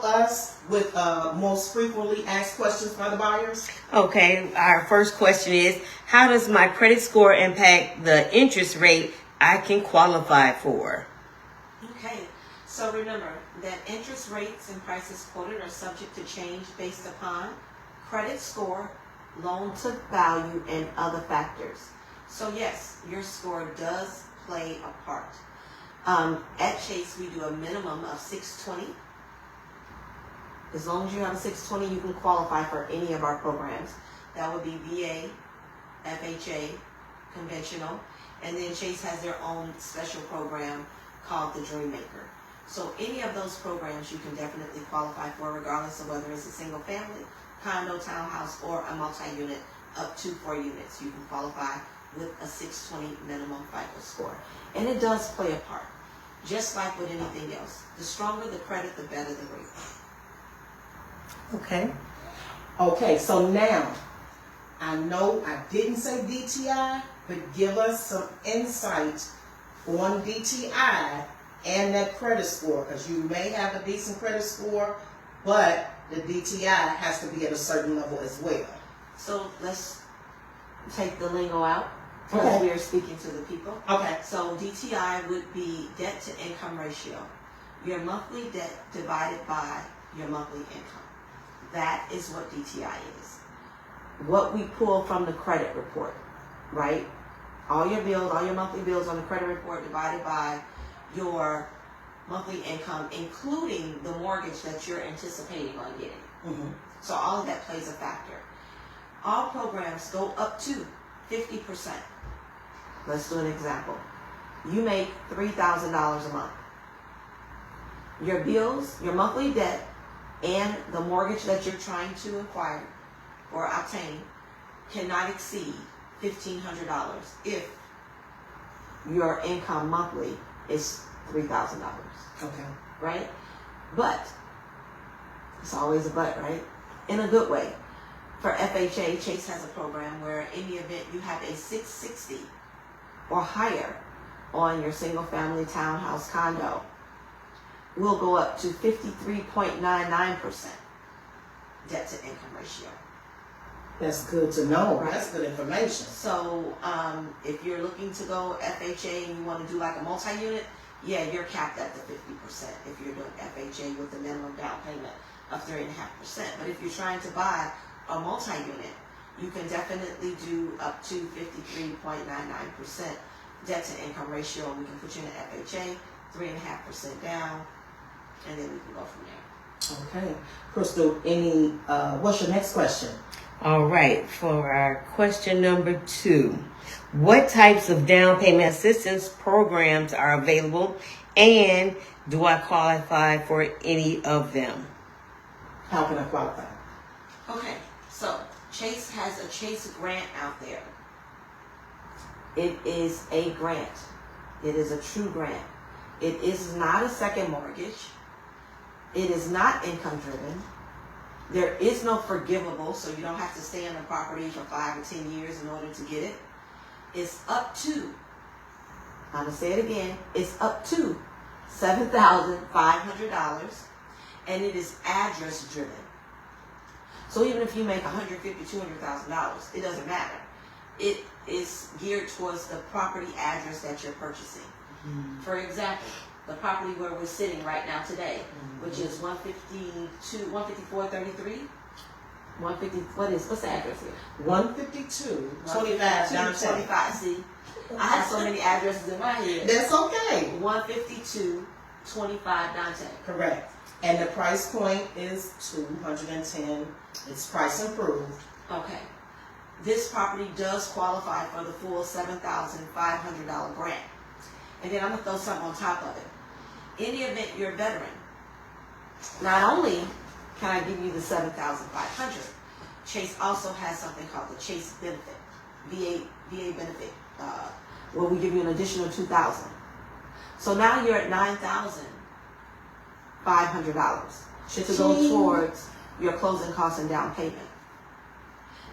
help us with most frequently asked questions by the buyers? Okay, our first question is, how does my credit score impact the interest rate I can qualify for? Okay, so remember that interest rates and prices quoted are subject to change based upon credit score, loan to value, and other factors. So yes, your score does play a part. At Chase, we do a minimum of 620. As long as you have a 620, you can qualify for any of our programs. That would be VA, FHA, conventional, and then Chase has their own special program called the Dream Maker. So any of those programs you can definitely qualify for, regardless of whether it's a single family, condo, townhouse, or a multi-unit up to 4 units. You can qualify with a 620 minimum FICO score. And it does play a part, just like with anything else. The stronger the credit, the better the rate. Okay. Okay, so now, I know I didn't say DTI, but give us some insight on DTI and that credit score, because you may have a decent credit score, but the DTI has to be at a certain level as well. So let's take the lingo out, because Okay. we are speaking to the people. Okay. So DTI would be debt to income ratio. Your monthly debt divided by your monthly income. That is what DTI is. What we pull from the credit report, right? All your bills, all your monthly bills on the credit report divided by your monthly income, including the mortgage that you're anticipating on getting. Mm-hmm. So all of that plays a factor. All programs go up to 50%. Let's do an example. You make $3,000 a month. Your bills, your monthly debt, and the mortgage that you're trying to acquire or obtain cannot exceed $1,500 if your income monthly is $3,000. Okay. Right? But, it's always a but, right? In a good way. For FHA, Chase has a program where in the event you have a 660 or higher on your single family townhouse condo, we'll go up to 53.99% debt to income ratio. That's good to know. Right. That's good information. So if you're looking to go FHA and you want to do like a multi-unit, yeah, you're capped at the 50% if you're doing FHA with the minimum down payment of 3.5%. But if you're trying to buy a multi-unit, you can definitely do up to 53.99% debt to income ratio. We can put you in an FHA, 3.5% down, and then we can go from there. Okay. Crystal, what's your next question? All right, for our question number 2, what types of down payment assistance programs are available, and do I qualify for any of them? How can I qualify? Okay, so Chase has a Chase grant out there. It is a grant. It is a true grant. It is not a second mortgage. It is not income driven. There is no forgivable, so you don't have to stay on the property for 5 or 10 years in order to get it. It's up to, I'm going to say it again, it's up to $7,500, and it is address driven. So even if you make $150,000, $200,000, it doesn't matter. It is geared towards the property address that you're purchasing. Mm-hmm. For example, the property where we're sitting right now today, mm-hmm. which is 15433. 150. What's the address here? 152 25 down 25. See, I have so many addresses in my head. That's okay. 152 25 Dante. Correct. And the price point is $210. It's price improved. Okay. This property does qualify for the full $7,500 grant. And then I'm gonna throw something on top of it. In the event you're a veteran, not only can I give you the $7,500, Chase also has something called the Chase benefit, VA benefit, where we give you an additional $2,000. So now you're at $9,500 to go towards your closing costs and down payment.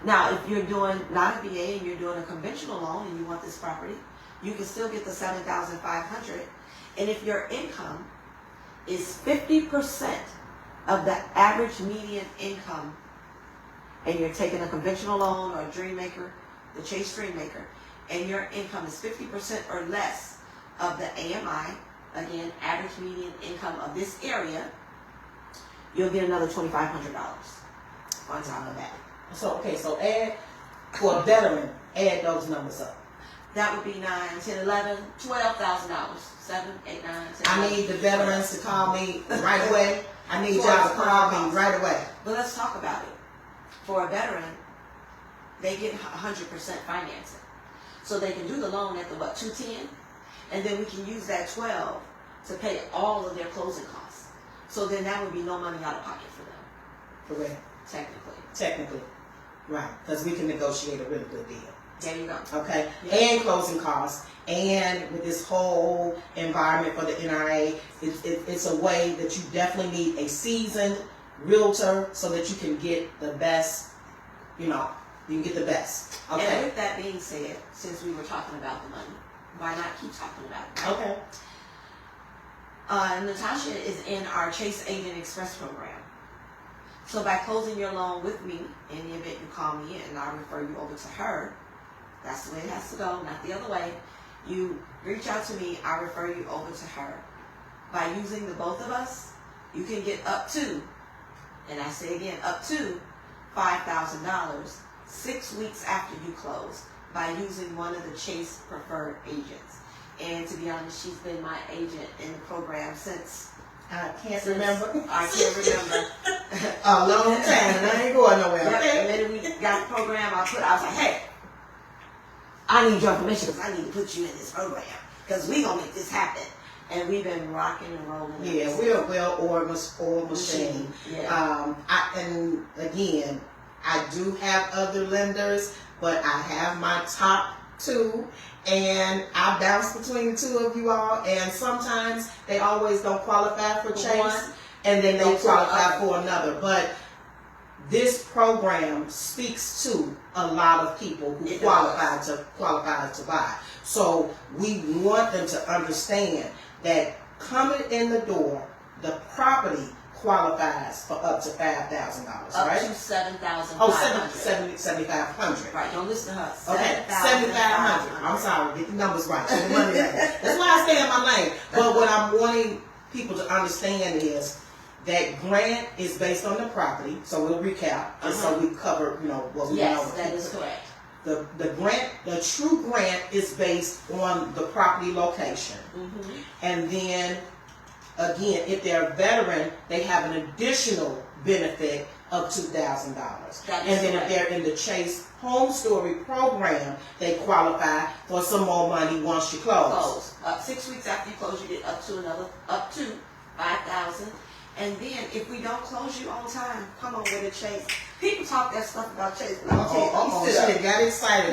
Now, if you're doing not a VA and you're doing a conventional loan and you want this property, you can still get the $7,500. And if your income is 50% of the average median income, and you're taking a conventional loan or a Dream Maker, the Chase Dream Maker, and your income is 50% or less of the AMI, again, average median income of this area, you'll get another $2,500 on top of that. So add, for a veteran, add those numbers up. That would be $9, $10, $11, $12,000. 7, 8, 9, 10. I need the veterans to call me right away. I need y'all to call me right away. But let's talk about it. For a veteran, they get 100% financing. So they can do the loan at the, what, 210? And then we can use that 12 to pay all of their closing costs. So then that would be no money out of pocket for them. Correct. Technically. Right. Because we can negotiate a really good deal. There you go. Okay. Yeah. And closing costs. And with this whole environment for the NRA, it's a way that you definitely need a seasoned realtor so that you can get the best, you can get the best. Okay. And with that being said, since we were talking about the money, why not keep talking about it? Right? Okay. Natasha is in our Chase Agent Express program. So by closing your loan with me, in the event you call me in, I'll refer you over to her. That's the way it has to go, not the other way. You reach out to me, I'll refer you over to her. By using the both of us, you can get up to, and I say again, up to $5,000 6 weeks after you close by using one of the Chase preferred agents. And to be honest, she's been my agent in the program since I can't remember. I can't remember. A long time, and I ain't going nowhere. Yep. Okay. And then we got the program. I was like, hey, I need your permission because I need to put you in this program because we gonna make this happen. And we've been rocking and rolling. Yeah, we're a well-oiled machine. Yeah. And again, I do have other lenders, but I have my top two, and I bounce between the two of you all, and sometimes they always don't qualify for Chase, one, and then they go for qualify the for another. But this program speaks to a lot of people who It qualify to buy. So we want them to understand that coming in the door, the property qualifies for up to $5,000, right? Up to $7,500. Oh, 7,500. Right, don't listen to her. Okay, 7,500. I'm sorry, get the numbers right. Get the money right. That's why I stay in my lane. But what I'm wanting people to understand is that grant is based on the property. So we'll recap, just so we cover, what we know. Yes, that is correct. The grant, the true grant is based on the property location. Mm-hmm. And then, again, if they're a veteran, they have an additional benefit of $2,000. And then if they're in the Chase Home Story program, they qualify for some more money once you close. 6 weeks after you close, you get up to $5,000. And then if we don't close you on time, come on with a Chase. People talk that stuff about Chase, but I'm telling you, Shit, got excited.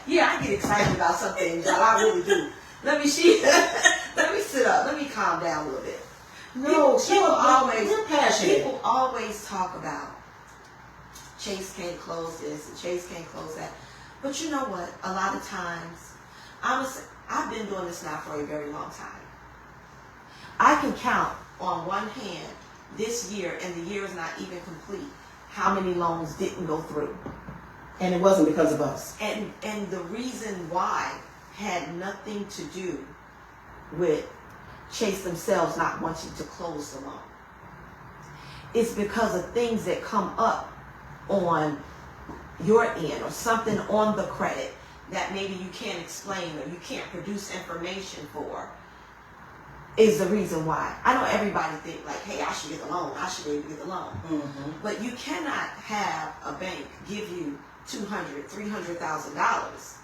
Yeah, I get excited about some things, y'all. I really do. Let me sit up. Let me calm down a little bit. No, You're passionate. People always talk about Chase can't close this and Chase can't close that. But you know what? A lot of times, I've been doing this now for a very long time. I can count on one hand this year, and the year is not even complete, how many loans didn't go through. And it wasn't because of us. And the reason why had nothing to do with Chase themselves not wanting to close the loan. It's because of things that come up on your end or something on the credit that maybe you can't explain or you can't produce information for is the reason why. I know everybody think like, hey, I should get the loan. I should be able to get the loan. Mm-hmm. But you cannot have a bank give you $200,000, $300,000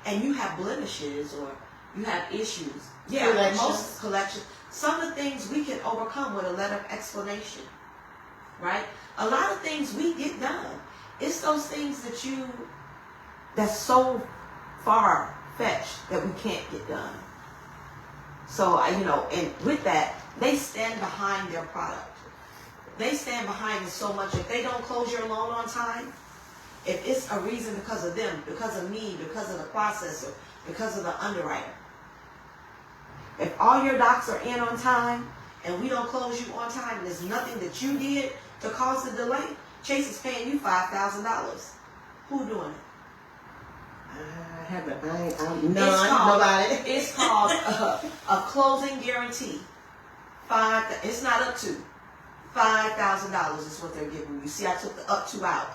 and you have blemishes or you have issues. Yeah, most collections. Some of the things we can overcome with a letter of explanation, right? A lot of things we get done. It's those things that's so far-fetched that we can't get done. So, and with that, they stand behind their product. They stand behind it so much. If they don't close your loan on time, if it's a reason because of them, because of me, because of the processor, because of the underwriter, if all your docs are in on time and we don't close you on time, and there's nothing that you did to cause the delay, Chase is paying you $5,000. Who doing it? I haven't. Nobody. It's called a closing guarantee. It's not up to $5,000 is what they're giving you. See, I took the up to out.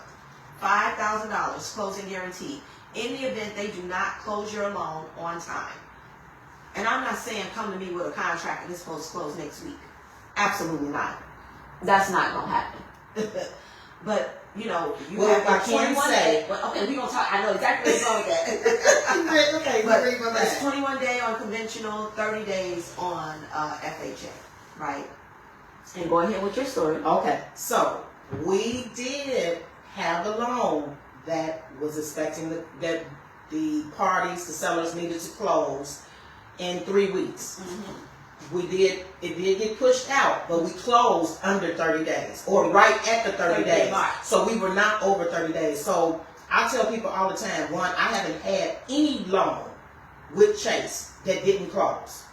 $5,000 closing guarantee in the event they do not close your loan on time. And I'm not saying come to me with a contract and it's supposed to close next week. Absolutely not. That's not gonna happen. But you know, you have I can 21 say. days. Okay, we're gonna talk. I know exactly where you're going with that. Okay, But read my it's back. 21 day on conventional, 30 days on FHA, right? And go ahead with your story. Okay, so we did have a loan that was expecting that the parties, the sellers needed to close in 3 weeks. Mm-hmm. It did get pushed out, but we closed under 30 days, or right at the 30 days. mark. So we were not over 30 days. So I tell people all the time, one, I haven't had any loan with Chase that didn't close.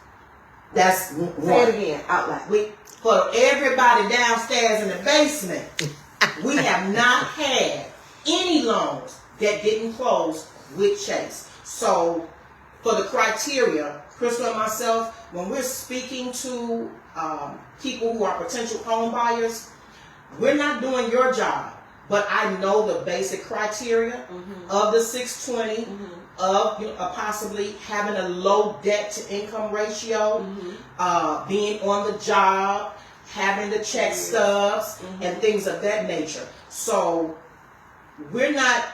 That's one. Say it again, out loud. For everybody downstairs in the basement, we have not had any loans that didn't close with Chase. So for the criteria, Crystal and myself, when we're speaking to people who are potential home buyers, we're not doing your job, but I know the basic criteria of the 620, of possibly having a low debt to income ratio, being on the job, having the check stubs, and things of that nature. So we're not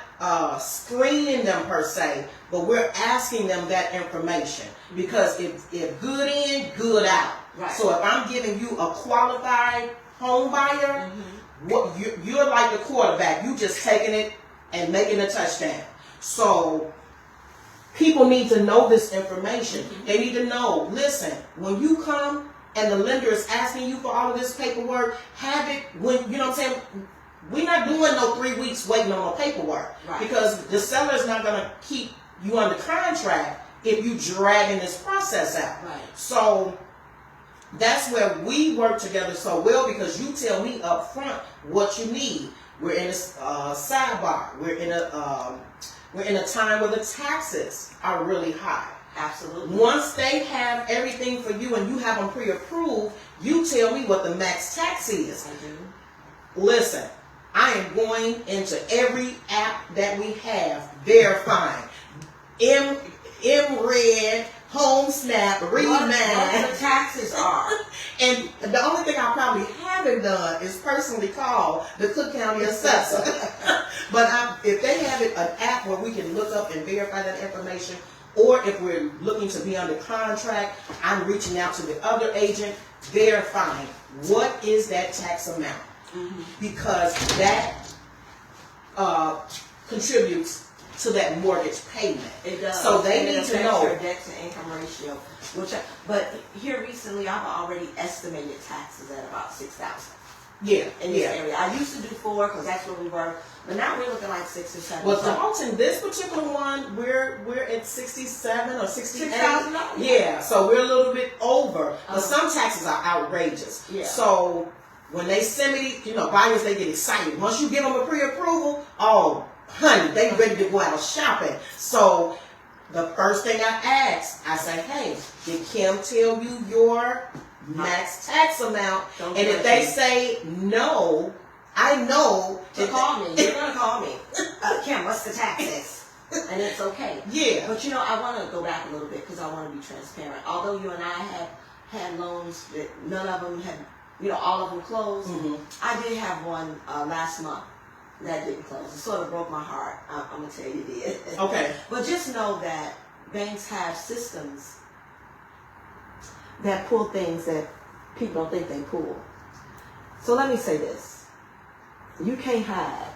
screening them per se, but we're asking them that information, because if good in, good out. Right. So if I'm giving you a qualified home buyer, what you're like the quarterback. You just taking it and making a touchdown. So people need to know this information. They need to know, listen, when you come and the lender is asking you for all of this paperwork, have it when, you know what I'm saying? We're not doing no 3 weeks waiting on no paperwork. Right. Because the seller's not going to keep you under contract if you dragging this process out. Right. So that's where we work together so well, because you tell me up front what you need. We're in a sidebar. We're in a time where the taxes are really high. Absolutely. Once they have everything for you and you have them pre-approved, you tell me what the max tax is. I do. Listen, I am going into every app that we have, verifying. MRED, HomeSnap, What Remind. the taxes are. And the only thing I probably haven't done is personally call the Cook County assessor. But if they have an app where we can look up and verify that information, or if we're looking to be under contract, I'm reaching out to the other agent, verifying what is that tax amount. Because that contributes to that mortgage payment. It does. So they And it need to affects know. your debt to income ratio. But here recently, I've already estimated taxes at about $6,000 Yeah, in this yeah. area. I used to do 4 because that's where we were, but now we're looking like 6 or 7. Well, Dalton, this particular one, we're at 67 or 68. $6,000. Yeah, so we're a little bit over. But some taxes are outrageous. Yeah. So when they send me, buyers, they get excited. Once you give them a pre-approval, oh, honey, they ready to go out shopping. So the first thing I ask, I say, hey, did Kim tell you your max tax amount? Don't And if they say no, I know to call me. You're going to call me. Kim, what's the taxes? And it's okay. Yeah. But I want to go back a little bit because I want to be transparent. Although you and I have had loans that none of them had, all of them closed, I did have one last month that didn't close. It sort of broke my heart. I'm going to tell you it did. Okay. But just know that banks have systems that pull things that people don't think they pull. So let me say this. You can't hide.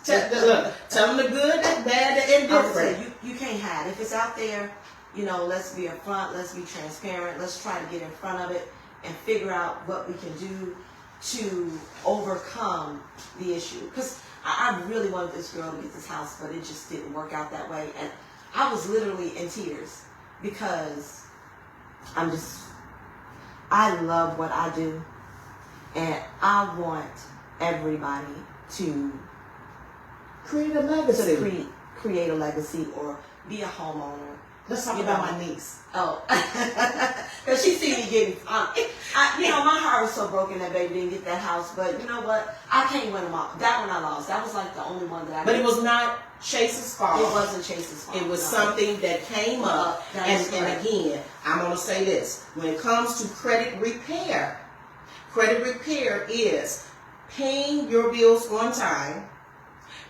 Tell them the good, the bad, the indifferent. You can't hide. If it's out there, let's be upfront, let's be transparent, let's try to get in front of it and figure out what we can do to overcome the issue. Because I really wanted this girl to get this house, but it just didn't work out that way. And I was literally in tears because I love what I do, and I want everybody to Create a legacy. create a legacy or be a homeowner. Let's talk about my niece. Oh, because she see me getting, my heart was so broken that baby didn't get that house. But you know what? I can't win them all. That one I lost. That was like the only one that I. But it was not Chase's fault. It wasn't Chase's fault. It was something that came up. And again, I'm going to say this. When it comes to credit repair is paying your bills on time,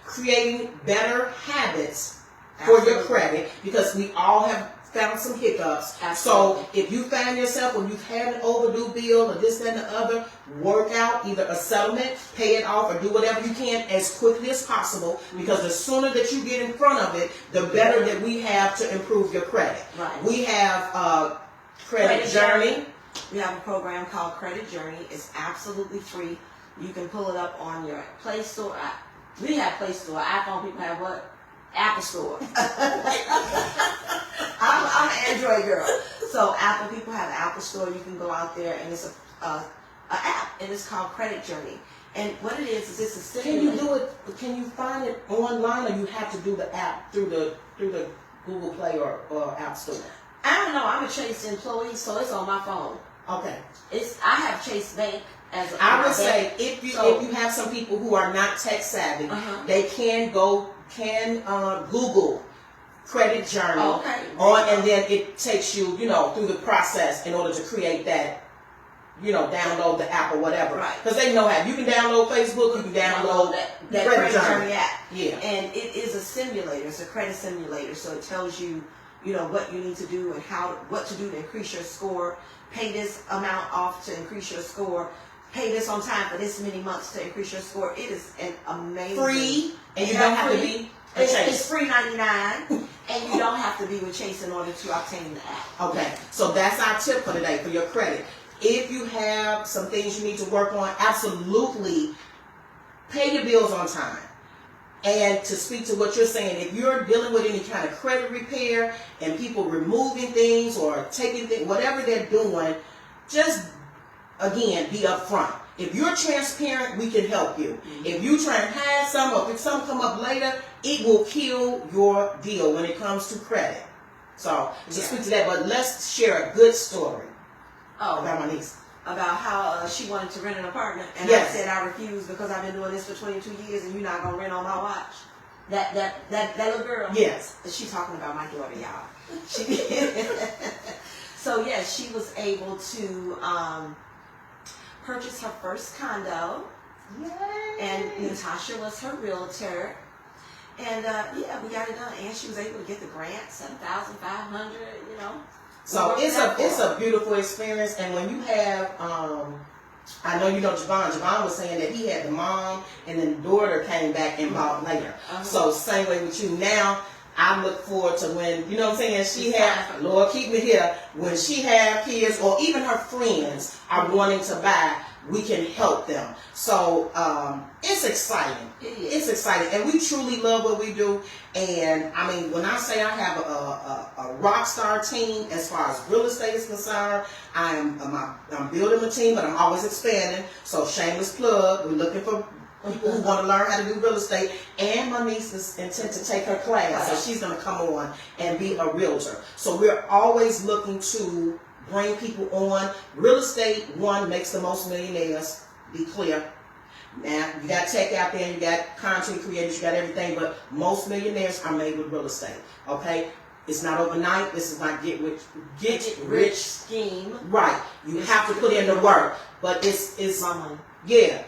creating better habits for your credit, because we all have found some hiccups. Absolutely. So if you find yourself when you've had an overdue bill or this, that, and the other, work out either a settlement, pay it off, or do whatever you can as quickly as possible, because the sooner that you get in front of it, the better that we have to improve your credit. Right. We have Credit Journey. We have a program called Credit Journey. It's absolutely free. You can pull it up on your Play Store app. We have Play Store. iPhone people have what? Apple Store. I'm an Android girl. So Apple people have Apple Store. You can go out there and it's a app, and it's called Credit Journey. And what it is it's a simulator. Can you do it? Can you find it online, or you have to do the app through the Google Play or App Store? I don't know. I'm a Chase employee, so it's on my phone. Okay. I have Chase Bank as a. I would say if you have some people who are not tech savvy, they can Google Credit Journey, and then it takes you, through the process in order to create that, download the app or whatever. Right. Because they know how. You can download Facebook, you can download that Credit Journey app. Yeah. And it is a simulator. It's a credit simulator, so it tells you, what you need to do and what to do to increase your score. Pay this amount off to increase your score. Pay this on time for this many months to increase your score. It is an amazing. Free, and you don't have to be a Chase. It's free $99, and you don't have to be with Chase in order to obtain the app. Okay, so that's our tip for today for your credit. If you have some things you need to work on, absolutely pay your bills on time. And to speak to what you're saying, if you're dealing with any kind of credit repair and people removing things or taking things, whatever they're doing, just, again, be upfront. If you're transparent, we can help you. If you try and hide some, or if something come up later, it will kill your deal when it comes to credit. So, to speak to that, but let's share a good story about my niece. About how she wanted to rent an apartment, and Yes. I said I refused because I've been doing this for 22 years, and you're not gonna rent on my watch. That little girl. Yes. She's talking about my daughter, y'all. So yes, she was able to purchase her first condo, and Natasha was her realtor, and we got it done, and she was able to get the grant, $7,500. So it's a beautiful experience, and when you have, I know Javon. Javon was saying that he had the mom, and then the daughter came back and bought later. So same way with you. Now I look forward to when, she had, Lord keep me here, when she have kids or even her friends are wanting to buy, we can help them. So it's exciting. It's exciting, and we truly love what we do. And I mean, when I say I have a rock star team as far as real estate is concerned, I'm building a team, but I'm always expanding. So shameless plug. We're looking for people who want to learn how to do real estate. And my niece is intent to take her class, so she's going to come on and be a realtor. So we're always looking to bring people on. Real estate, one, makes the most millionaires. Be clear. Now, you got tech out there, you got content creators, you got everything, but most millionaires are made with real estate. Okay? It's not overnight. This is not get rich scheme. Right. You have to put in the work. But it's my money. Yeah.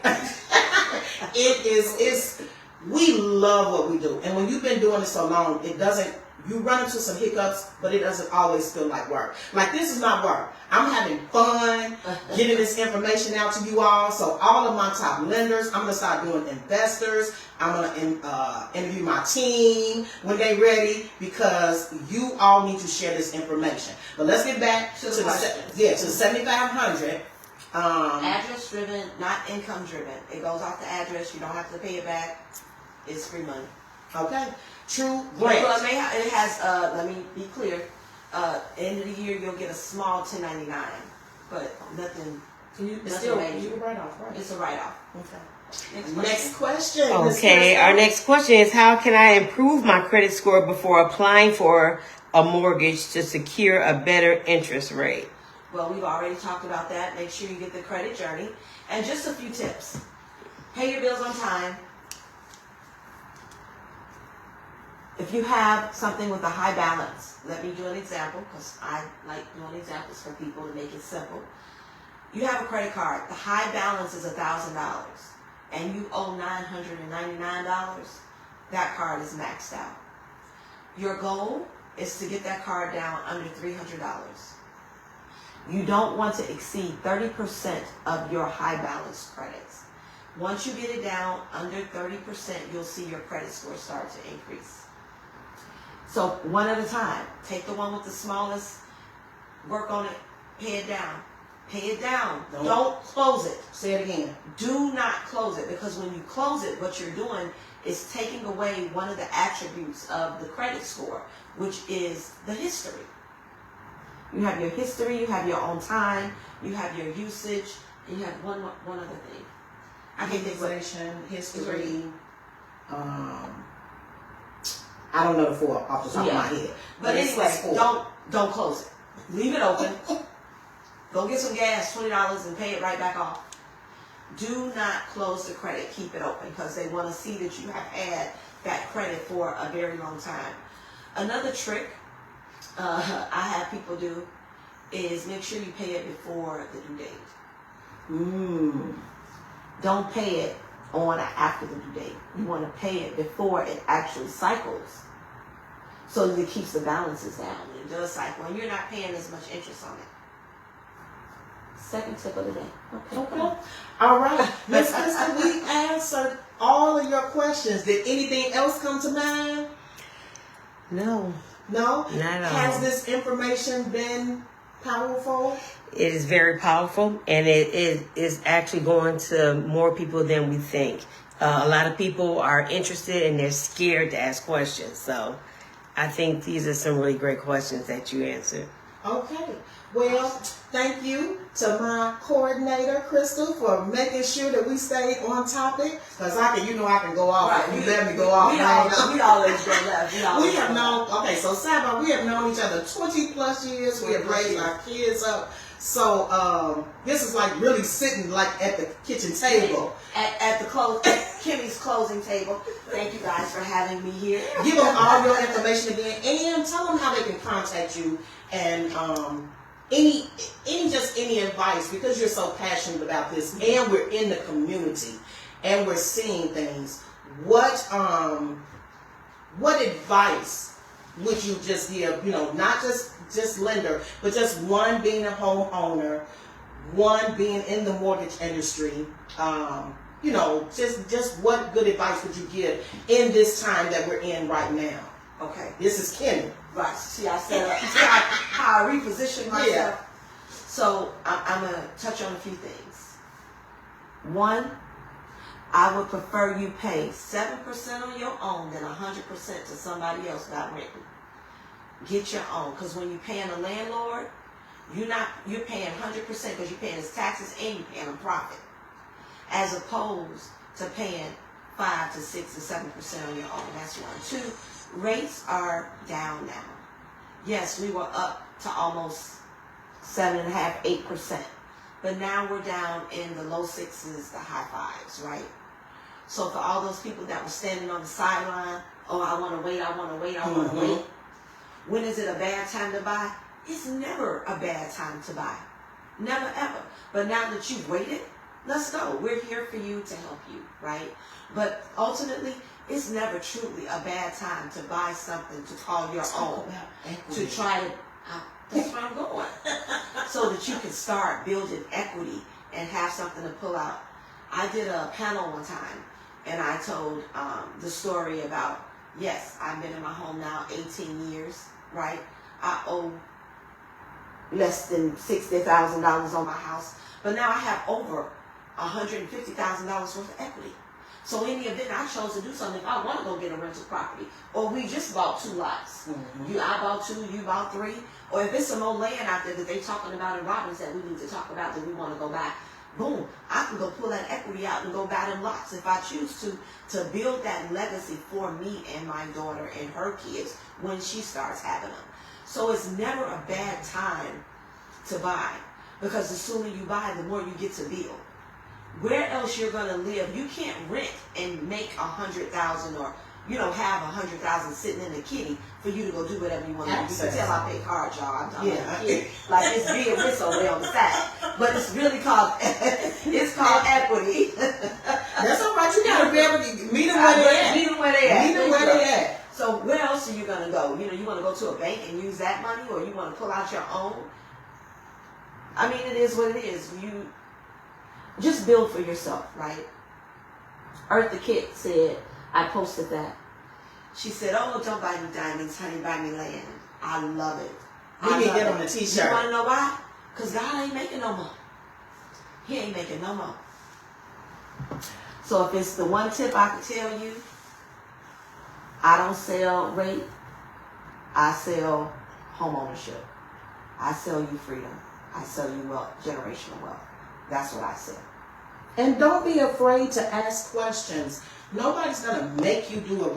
We love what we do. And when you've been doing it so long, you run into some hiccups, but it doesn't always feel like work. Like, this is not work. I'm having fun getting this information out to you all. So all of my top lenders, I'm going to start doing investors. I'm going to interview my team when they're ready, because you all need to share this information. But let's get back to the 7,500. Address driven, not income driven. It goes off the address. You don't have to pay it back. It's free money. Okay. True grant. Well, it has, let me be clear, end of the year you'll get a small 1099. but nothing. It's That's still, amazing. you can write off, right? It's a write-off. Okay. Next question. Ms. Okay, Crystal. our next question is, how can I improve my credit score before applying for a mortgage to secure a better interest rate? Well, we've already talked about that. Make sure you get the credit journey. And just a few tips. Pay your bills on time. If you have something with a high balance, let me do an example because I like doing examples for people to make it simple. You have a credit card. The high balance is $1,000 and you owe $999. That card is maxed out. Your goal is to get that card down under $300. You don't want to exceed 30% of your high balance credits. Once you get it down under 30%, you'll see your credit score start to increase. So one at a time. Take the one with the smallest, work on it, pay it down. Pay it down. Don't close it. Say it again. Do not close it, because when you close it, what you're doing is taking away one of the attributes of the credit score, which is the history. You have your history, you have your own time, you have your usage, and you have one other thing. I can't think of Utilization, history. I don't know the four off the top of my head. But anyway, don't close it. Leave it open. Go get some gas, $20, and pay it right back off. Do not close the credit. Keep it open because they want to see that you have had that credit for a very long time. Another trick I have people do is make sure you pay it before the due date. Don't pay it on or after the due date. You want to pay it before it actually cycles so that it keeps the balances down. When it does cycle, and you're not paying as much interest on it. Second tip of the day. Okay. All right. Ms. Crystal, we answered all of your questions. Did anything else come to mind? No. No? Not at all. Has this information been powerful? It is very powerful, and it is actually going to more people than we think. A lot of people are interested and they're scared to ask questions. So I think these are some really great questions that you answered. Okay. Well, thank you to my coordinator, Crystal, for making sure that we stayed on topic. Because I can go off. Right. You let me go off. We always go left. We have known, so Saba, we have known each other 20 plus years. We have raised our kids up. So this is like really sitting like at the kitchen table. At Kimmie's Closing Table. Thank you guys for having me here. Give them all your information again and tell them how they can contact you and any advice, because you're so passionate about this and we're in the community and we're seeing things. What advice would you just give, not just lender, but just one being a homeowner, one being in the mortgage industry, just what good advice would you give in this time that we're in right now? Okay. This is Kimmie. Right. See, I said how I repositioned myself. Yeah. So I'm going to touch on a few things. One, I would prefer you pay 7% on your own than 100% to somebody else about renting. Get your own, because when you're paying a landlord, you're paying 100% because you're paying his taxes and you're paying him profit, as opposed to paying 5 to 6 to 7% on your own. That's one. 2, rates are down now. Yes, we were up to almost 7.5%, 8%, but now we're down in the low 6s, the high 5s, right? So for all those people that were standing on the sideline, I want to wait, I want to wait, I want to wait. When is it a bad time to buy? It's never a bad time to buy. Never, ever. But now that you've waited, let's go. We're here for you to help you, right? But ultimately, it's never truly a bad time to buy something to call your own. To try to, that's where I'm going. So that you can start building equity and have something to pull out. I did a panel one time, and I told the story about, yes, I've been in my home now 18 years, right? I owe less than $60,000 on my house, but now I have over $150,000 worth of equity. So in the event I chose to do something, if I want to go get a rental property, or we just bought 2 lots, I bought 2, you bought 3, or if it's some old land out there that they talking about in Robbins that we need to talk about that we want to go buy, boom, I can go pull that equity out and go buy them lots if I choose to build that legacy for me and my daughter and her kids when she starts having them. So it's never a bad time to buy, because the sooner you buy, the more you get to build. Where else you're gonna live? You can't rent and make $100,000 or have $100,000 sitting in a kitty for you to go do whatever you want to do. You can tell I pay cards, y'all. I'm talking about kitty. Like it's being rich over there on the side, but it's really called it's called equity. That's all right. You gotta be able to meet them where they at. Meet them where they at. Meet them where they at. So where else are you gonna go? You want to go to a bank and use that money, or you want to pull out your own? I mean, it is what it is. You just build for yourself, right? Eartha Kitt said, I posted that. She said, "Oh, don't buy me diamonds, honey, buy me land." I love it. We can get on the t-shirt. You want to know why? Because God ain't making no more. He ain't making no more. So if it's the one tip I could tell you, I don't sell rate. I sell home ownership. I sell you freedom. I sell you wealth, generational wealth. That's what I sell. And don't be afraid to ask questions. Nobody's gonna make you do a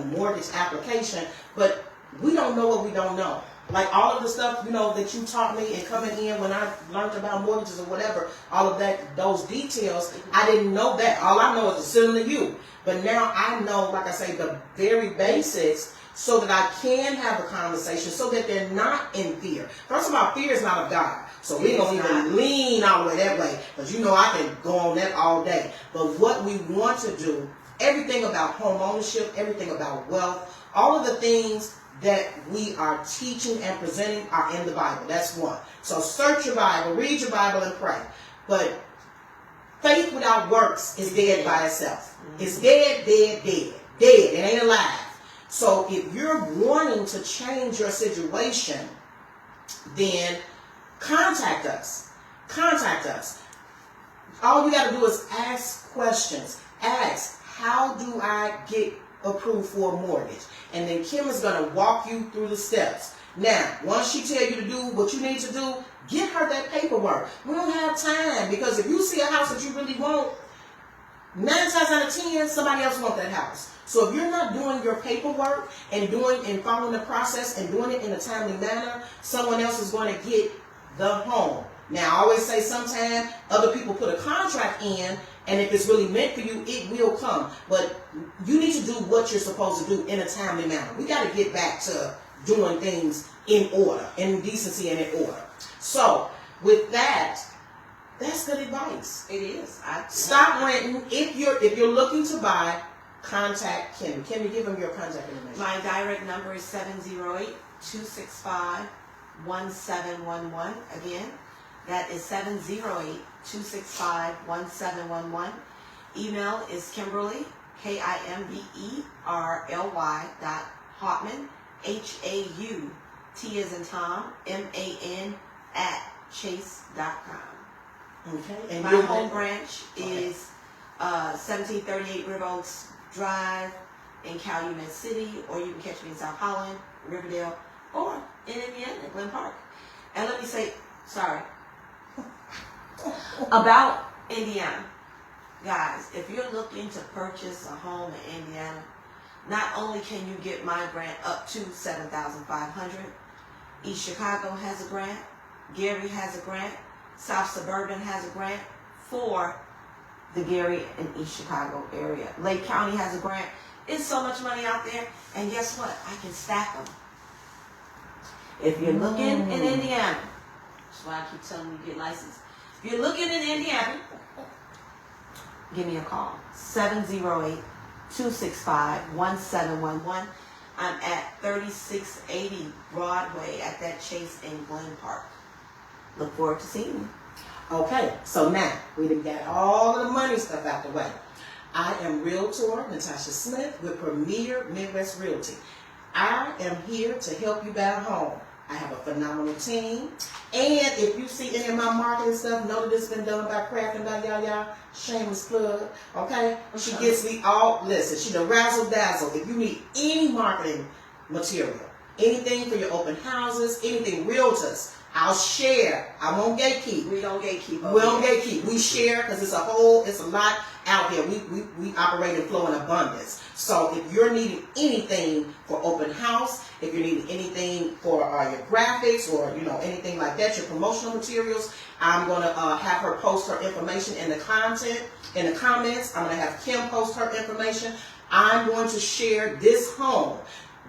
mortgage application, but we don't know what we don't know. Like all of the stuff, that you taught me and coming in when I learned about mortgages or whatever, all of that, those details, I didn't know that. All I know is it's similar to you. But now I know, like I say, the very basics so that I can have a conversation so that they're not in fear. First of all, fear is not of God. So we don't even lean all the way that way. Because I can go on that all day. But what we want to do, everything about home ownership, everything about wealth, all of the things that we are teaching and presenting are in the Bible. That's one. So search your Bible, read your Bible, and pray. But faith without works is dead by itself. It's dead, dead, dead. Dead. It ain't alive. So if you're wanting to change your situation, then contact us. Contact us. All you got to do is ask questions. Ask, how do I get approved for a mortgage? And then Kim is going to walk you through the steps. Now, once she tell you to do what you need to do, get her that paperwork. We don't have time, because if you see a house that you really want, 9 times out of 10, somebody else wants that house. So if you're not doing your paperwork and following the process and doing it in a timely manner, someone else is going to get the home. Now, I always say sometimes other people put a contract in, and if it's really meant for you, it will come. But you need to do what you're supposed to do in a timely manner. We got to get back to doing things in order, in decency and in order. So with that, that's good advice. It is. Stop renting. If you're looking to buy, contact Kimmie. Kimmie, give them your contact information. My direct number is 708-265-1711. Again, that is 708-265-1711. Email is Kimberly, Kimberly .Hautman, T as in Tom, MAN @chase.com. Okay. And my home branch is 1738 River Oaks Drive in Calumet City, or you can catch me in South Holland, Riverdale, or in Indiana, Glen Park. And let me say, about Indiana. Guys, if you're looking to purchase a home in Indiana, not only can you get my grant up to $7,500, East Chicago has a grant, Gary has a grant, South Suburban has a grant for the Gary and East Chicago area. Lake County has a grant. It's so much money out there, and guess what? I can stack them. If you're looking in Indiana, that's why I keep telling you to get licensed. If you're looking in Indiana, give me a call. 708-265-1711. I'm at 3680 Broadway at that Chase in Glen Park. Look forward to seeing you. Okay, so now we done got all of the money stuff out the way. I am Realtor Natasha Smith with Premier Midwest Realty. I am here to help you buy a home. I have a phenomenal team. And if you see any of my marketing stuff, know that it's been done by Craft and by y'all. Shameless plug, okay? She gets me all, listen, she the razzle dazzle. If you need any marketing material, anything for your open houses, anything realtors, I'll share. I won't gatekeep. We don't gatekeep. We don't gatekeep. We share because it's a lot out here. We operate in flow and abundance. So if you're needing anything for open house, if you're needing anything for your graphics or anything like that, your promotional materials, I'm gonna have her post her information in the content, in the comments. I'm gonna have Kim post her information. I'm going to share this home.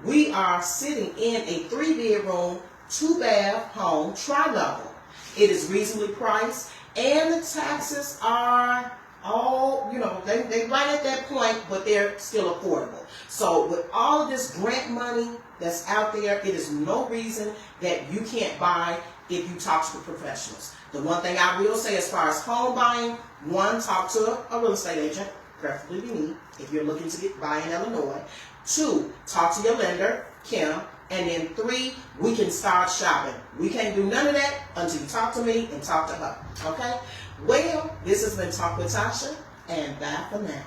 We are sitting in a 3-bedroom, 2-bath home, tri-level. It is reasonably priced, and the taxes are all, they right at that point, but they're still affordable. So with all of this grant money that's out there, it is no reason that you can't buy if you talk to the professionals. The one thing I will say as far as home buying, one, talk to a real estate agent, preferably me, if you're looking to buy in Illinois. 2, talk to your lender, Kim. And then 3, we can start shopping. We can't do none of that until you talk to me and talk to her. Okay? Well, this has been Talk with Tasha, and bye for now.